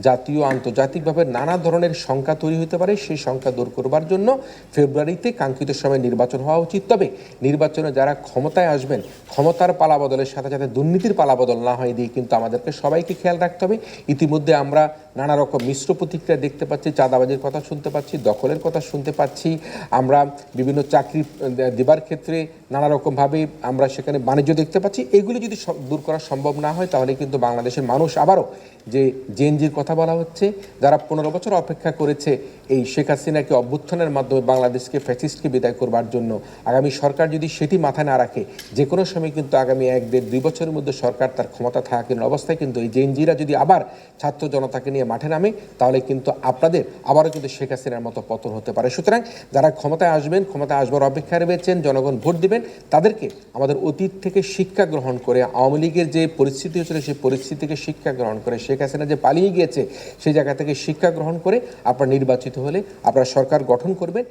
জাতীয় আন্তর্জাতিকভাবে নানা ধরনের শঙ্কা তৈরি হতে পারে। সেই শঙ্কা দূর করবার জন্য ফেব্রুয়ারিতে কাঙ্ক্ষিত সময় নির্বাচন হওয়া উচিত। তবে নির্বাচনে যারা ক্ষমতায় আসবেন, ক্ষমতার পালাবদলের সাথে সাথে দুর্নীতির পালাবদল না হয় দিয়ে কিন্তু আমাদেরকে সবাইকে খেয়াল রাখতে হবে। ইতিমধ্যে আমরা নানা রকম মিশ্র প্রতিক্রিয়া দেখতে পাচ্ছি, চাঁদাবাজির কথা শুনতে পাচ্ছি, দখলের কথা শুনতে পাচ্ছি, আমরা বিভিন্ন চাকরি দেবার ক্ষেত্রে নানা রকমভাবে আমরা সেখানে বাণিজ্য দেখতে পাচ্ছি। এগুলি যদি দূর করা সম্ভব না হয় তাহলে কিন্তু বাংলাদেশের মানুষ আবারও যে জেএনজির কথা বলা হচ্ছে, যারা 15 বছর অপেক্ষা করেছে এই শেখ হাসিনাকে অভ্যুত্থানের মাধ্যমে বাংলাদেশকে ফ্যাসিস্টকে বিদায় করবার জন্য, আগামী সরকার যদি সেটি মাথায় না রাখে যে কোনো সময় কিন্তু আগামী 1-1.5-2 বছরের মধ্যে সরকার তার ক্ষমতা থাকাকালীন অবস্থায় কিন্তু এই জেএনজিরা যদি আবার ছাত্র জনতাকে নিয়ে মাঠে নামে তাহলে কিন্তু আপনাদের আবারও কিন্তু শেখ হাসিনার মতো পতন হতে পারে। সুতরাং যারা ক্ষমতায় আসবেন, ক্ষমতায় আসবার অপেক্ষায় রয়েছেন, জনগণ ভোট দিবেন, তাদেরকে আমাদের অতীত থেকে শিক্ষা গ্রহণ করে, আওয়ামী লীগের যে পরিস্থিতি হয়েছিল সেই পরিস্থিতি থেকে শিক্ষা গ্রহণ করে, শেখ হাসিনা যে পালিয়ে গিয়েছে সেই জায়গা থেকে শিক্ষা গ্রহণ করে আপনারা নির্বাচিত হলে আপনারা সরকার গঠন করবেন।